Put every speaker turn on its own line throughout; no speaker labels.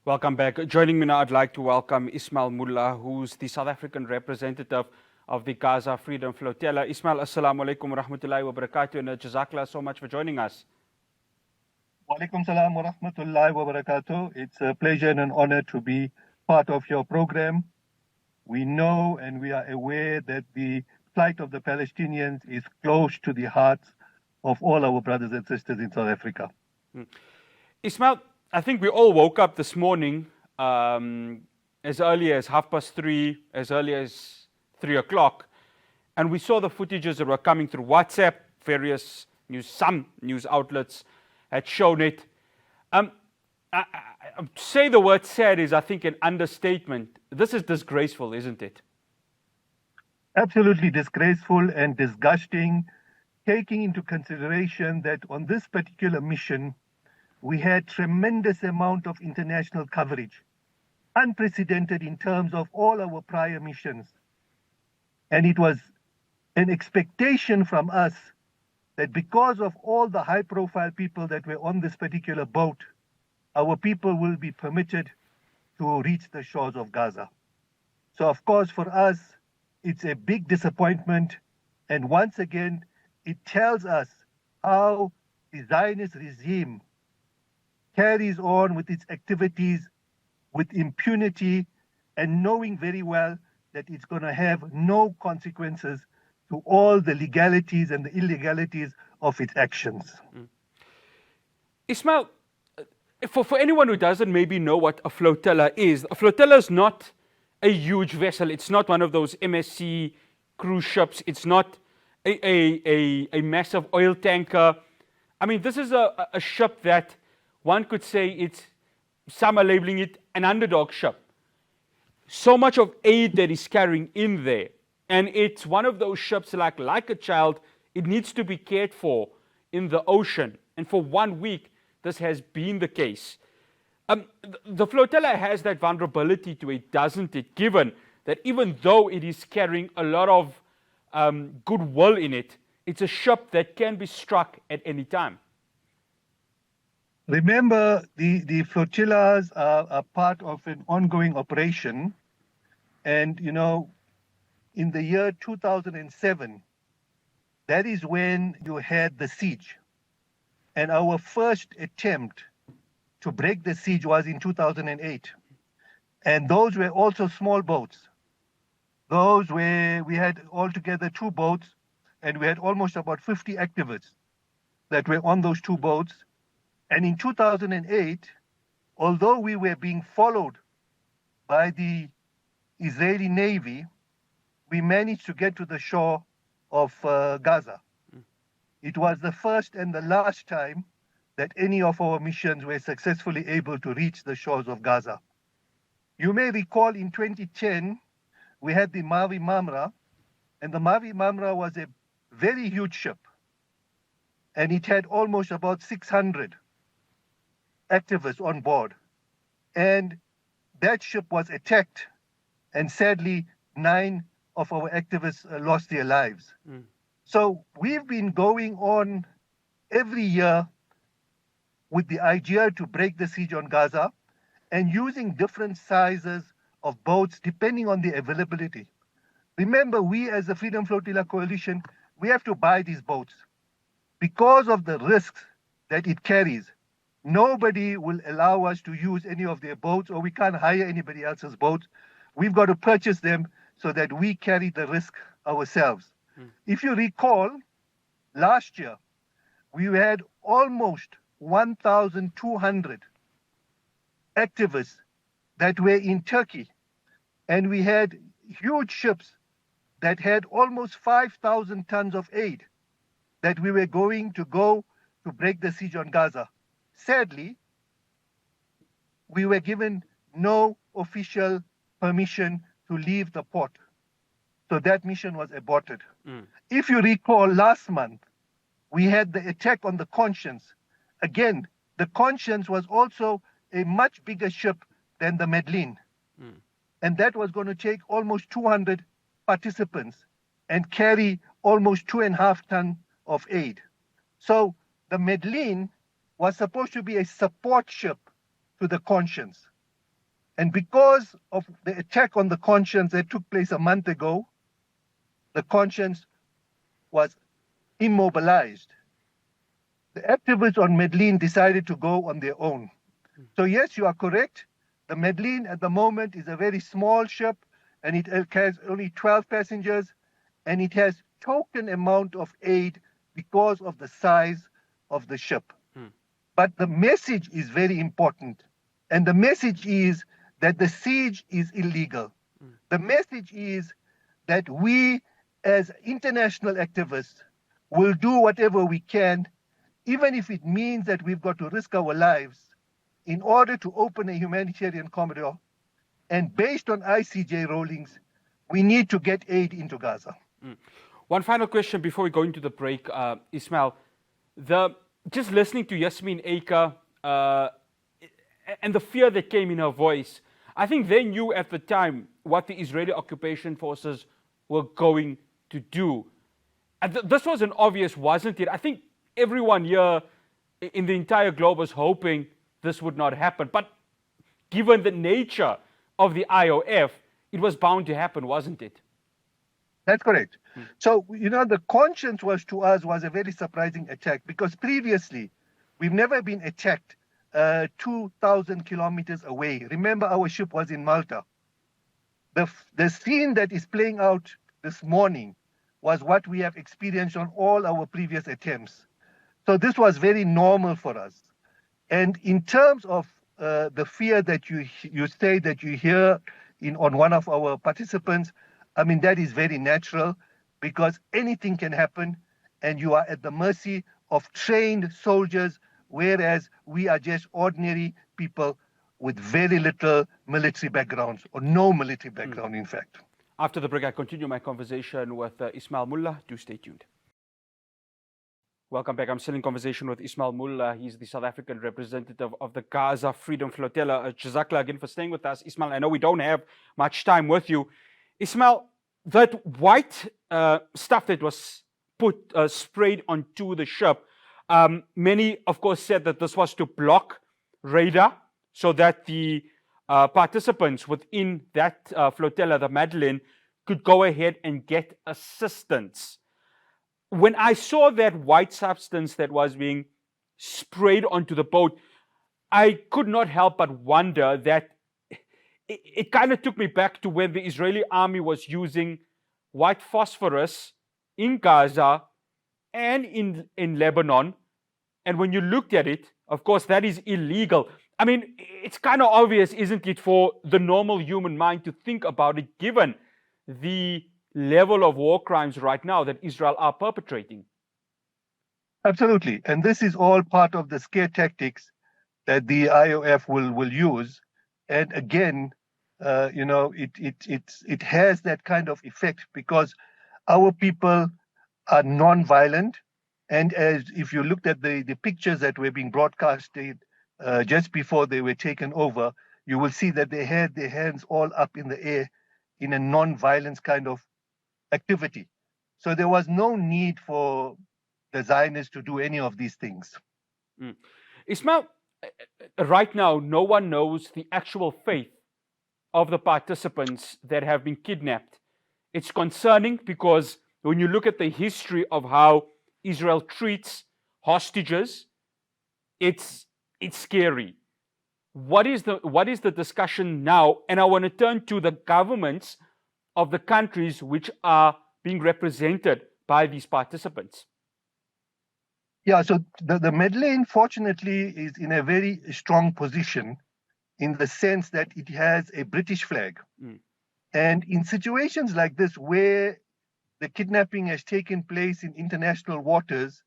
Welcome back. Joining me now, I'd like to welcome Ismail Moola, who's the South African representative of the Gaza Freedom Flotilla. Ismail, assalamu alaikum wa rahmatullahi wa barakatuh, and jazakallah so much for joining us.
Wa alaikum salam wa rahmatullahi wa barakatuh. It's a pleasure and an honor to be part of your program. We know and we are aware that the plight of the Palestinians is close to the hearts of all our brothers and sisters in South Africa.
Ismail, I think we all woke up this morning as early as 3:30, as early as 3 o'clock, and we saw the footages that were coming through WhatsApp. Various some news outlets had shown it. Say the word sad is, I think, an understatement. This is disgraceful, isn't it?
Absolutely disgraceful and disgusting, taking into consideration that on this particular mission, we had tremendous amount of international coverage, unprecedented in terms of all our prior missions. And it was an expectation from us that because of all the high-profile people that were on this particular boat, our people will be permitted to reach the shores of Gaza. So, of course, for us, it's a big disappointment. And once again, it tells us how the Zionist regime carries on with its activities with impunity and knowing very well that it's going to have no consequences to all the legalities and the illegalities of its actions.
Ismail, for anyone who doesn't maybe know what a flotilla is not a huge vessel. It's not one of those MSC cruise ships. It's not a massive oil tanker. I mean, this is a ship that one could say some are labeling it an underdog ship. So much of aid that is carrying in there. And it's one of those ships like a child, it needs to be cared for in the ocean. And for 1 week, this has been the case. The flotilla has that vulnerability to it, doesn't it? Given that even though it is carrying a lot of goodwill in it, it's a ship that can be struck at any time.
Remember, the flotillas are part of an ongoing operation. And, in the year 2007, that is when you had the siege. And our first attempt to break the siege was in 2008. And those were also small boats. Those were, we had altogether 2 boats, and we had almost about 50 activists that were on those 2 boats. And in 2008, although we were being followed by the Israeli Navy, we managed to get to the shore of Gaza. It was the first and the last time that any of our missions were successfully able to reach the shores of Gaza. You may recall in 2010, we had the Mavi Mamra, and the Mavi Mamra was a very huge ship. And it had almost about 600 activists on board. And that ship was attacked, and sadly, 9 of our activists lost their lives. So we've been going on every year with the idea to break the siege on Gaza and using different sizes of boats depending on the availability. Remember, we as the Freedom Flotilla Coalition, we have to buy these boats. Because of the risks that it carries, nobody will allow us to use any of their boats, or we can't hire anybody else's boats. We've got to purchase them so that we carry the risk ourselves. If you recall, last year, we had almost 1,200 activists that were in Turkey. And we had huge ships that had almost 5,000 tons of aid that we were going to go to break the siege on Gaza. Sadly, we were given no official permission to leave the port. So that mission was aborted. If you recall, last month, we had the attack on the Conscience. Again, the Conscience was also a much bigger ship than the Madleen. And that was going to take almost 200 participants and carry almost 2.5 tons of aid. So the Madleen was supposed to be a support ship to the Conscience. And because of the attack on the conscience that took place a month ago, the conscience was immobilized. The activists on Madleen decided to go on their own. So yes, you are correct. The Madleen at the moment is a very small ship, and it has only 12 passengers, and it has token amount of aid because of the size of the ship. But the message is very important, and the message is that the siege is illegal. The message is that we, as international activists, will do whatever we can, even if it means that we've got to risk our lives in order to open a humanitarian corridor. And based on ICJ rulings, we need to get aid into Gaza.
One final question before we go into the break, Ismail. Just listening to Yasmin Aika and the fear that came in her voice, I think they knew at the time what the Israeli occupation forces were going to do. And this wasn't obvious, wasn't it? I think everyone here in the entire globe was hoping this would not happen. But given the nature of the IOF, it was bound to happen, wasn't it?
That's correct. So, the conscience was to us was a very surprising attack, because previously we've never been attacked 2,000 kilometers away. Remember, our ship was in Malta. The scene that is playing out this morning was what we have experienced on all our previous attempts. So this was very normal for us. And in terms of the fear that you say that you hear on one of our participants, I mean, that is very natural, because anything can happen and you are at the mercy of trained soldiers, whereas we are just ordinary people with very little military backgrounds, or no military background, in fact.
After the break, I continue my conversation with Ismail Moola. Do stay tuned. Welcome back. I'm still in conversation with Ismail Moola. He's the South African representative of the Gaza Freedom Flotilla. Jazakallah again for staying with us. Ismail, I know we don't have much time with you. Ismail, that white stuff that was sprayed onto the ship, many, of course, said that this was to block radar so that the participants within that flotilla, the Madleen, could go ahead and get assistance. When I saw that white substance that was being sprayed onto the boat, I could not help but wonder that it kind of took me back to when the Israeli army was using white phosphorus in Gaza and in Lebanon. And when you looked at it, of course, that is illegal. I mean, it's kind of obvious, isn't it, for the normal human mind to think about it, given the level of war crimes right now that Israel are perpetrating.
Absolutely. And this is all part of the scare tactics that the IOF will use. And again, it has that kind of effect, because our people are non-violent. And as if you looked at the pictures that were being broadcasted just before they were taken over, you will see that they had their hands all up in the air in a non-violence kind of activity. So there was no need for the Zionists to do any of these things.
Ismail, right now, no one knows the actual fate of the participants that have been kidnapped. It's concerning because when you look at the history of how Israel treats hostages, it's scary. What is the discussion now? And I want to turn to the governments of the countries which are being represented by these participants.
Yeah, so the Madleen, fortunately, is in a very strong position in the sense that it has a British flag. And in situations like this, where the kidnapping has taken place in international waters,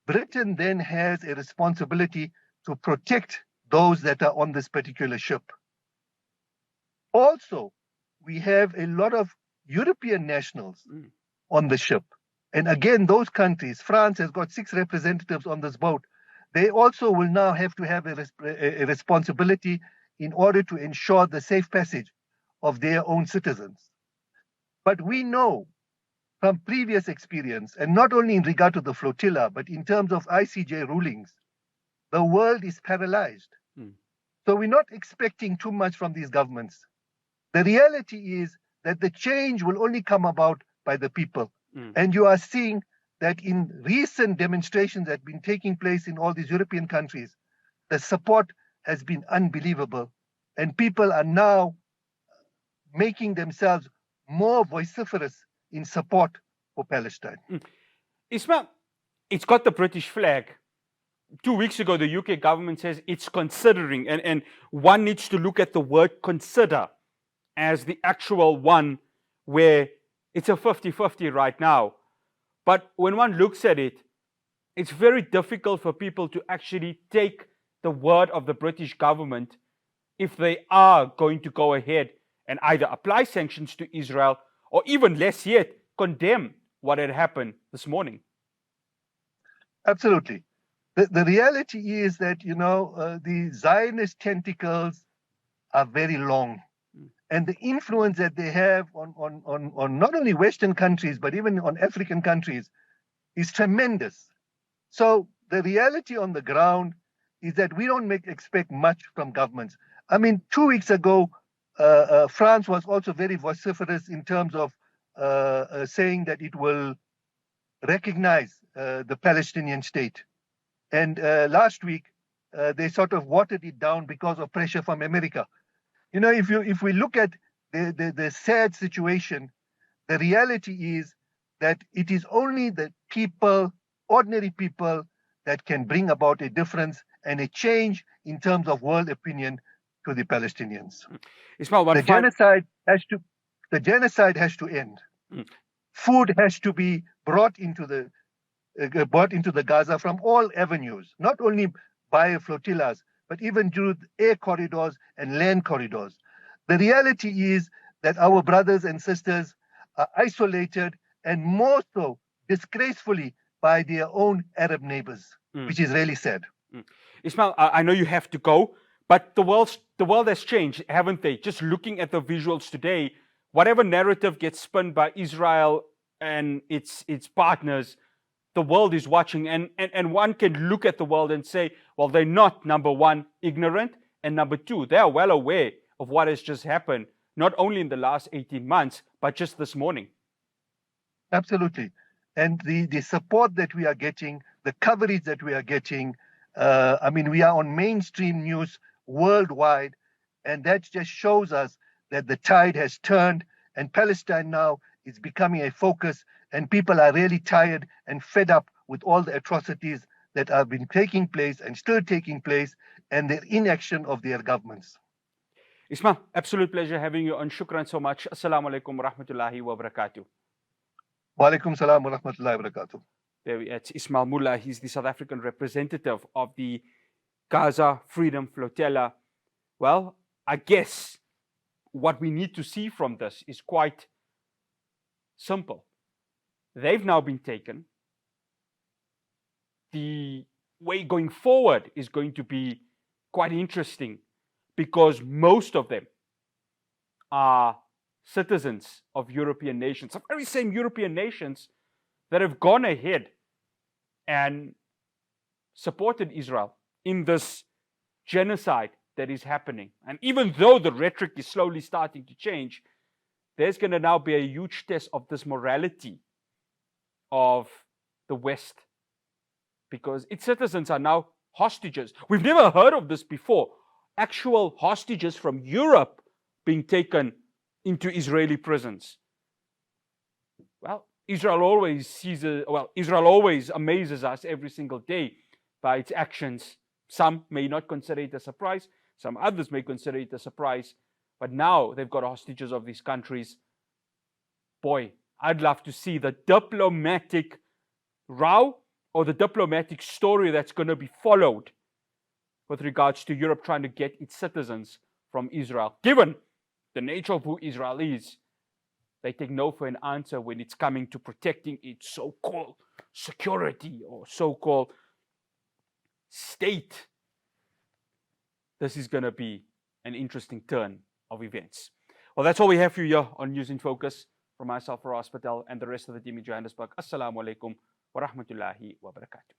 Britain then has a responsibility to protect those that are on this particular ship. Also, we have a lot of European nationals on the ship. And again, those countries, France has got 6 representatives on this boat. They also will now have to have a responsibility in order to ensure the safe passage of their own citizens. But we know from previous experience, and not only in regard to the flotilla, but in terms of ICJ rulings, the world is paralyzed. So we're not expecting too much from these governments. The reality is that the change will only come about by the people. And you are seeing that in recent demonstrations that have been taking place in all these European countries, the support has been unbelievable. And people are now making themselves more vociferous in support for Palestine.
Ismail, it's got the British flag. 2 weeks ago, the UK government says it's considering, and one needs to look at the word consider as the actual one where it's a 50-50 right now. But when one looks at it, it's very difficult for people to actually take the word of the British government if they are going to go ahead and either apply sanctions to Israel or even less yet, condemn what had happened this morning.
Absolutely. The reality is that, the Zionist tentacles are very long. And the influence that they have on not only Western countries, but even on African countries is tremendous. So the reality on the ground is that we don't expect much from governments. I mean, 2 weeks ago, France was also very vociferous in terms of saying that it will recognize the Palestinian state. And last week, they sort of watered it down because of pressure from America. If we look at the sad situation, the reality is that it is only the people, ordinary people, that can bring about a difference and a change in terms of world opinion to the Palestinians.
Ismail,
the genocide has to end. Food has to be brought into the Gaza from all avenues, not only by flotillas, but even through air corridors and land corridors. The reality is that our brothers and sisters are isolated and more so disgracefully by their own Arab neighbors, which is really sad.
Ismail, I know you have to go, but the world has changed, haven't they? Just looking at the visuals today, whatever narrative gets spun by Israel and its partners, the world is watching, and one can look at the world and say, well, they're not, number one, ignorant, and number two, they are well aware of what has just happened, not only in the last 18 months, but just this morning.
Absolutely. And the support that we are getting, the coverage that we are getting, we are on mainstream news worldwide, and that just shows us that the tide has turned, and Palestine now is becoming a focus, and people are really tired and fed up with all the atrocities that have been taking place and still taking place, and the inaction of their governments.
Ismail, absolute pleasure having you on. Shukran so much. Assalamu alaikum wa rahmatullahi wa barakatuh.
Wa alaikum salam wa rahmatullahi wa barakatuh.
There it's Ismail Moola. He's the South African representative of the Gaza Freedom Flotilla. Well, I guess what we need to see from this is quite simple. They've now been taken. The way going forward is going to be quite interesting because most of them are citizens of European nations, the very same European nations that have gone ahead and supported Israel in this genocide that is happening. And even though the rhetoric is slowly starting to change, there's going to now be a huge test of this morality of the West, because its citizens are now hostages. We've never heard of this before. Actual hostages from Europe being taken into Israeli prisons. Well, Israel always amazes us every single day by its actions. Some may not consider it a surprise. Some others may consider it a surprise. But now they've got hostages of these countries. Boy, I'd love to see the diplomatic row or the diplomatic story that's going to be followed with regards to Europe trying to get its citizens from Israel. Given the nature of who Israel is, they take no for an answer when it's coming to protecting its so-called security or so-called state. This is going to be an interesting turn of events. Well, that's all we have for you here on News in Focus. From myself, Faraz Patel, and the rest of the team in Johannesburg. Assalamu alaikum wa rahmatullahi wa barakatuh.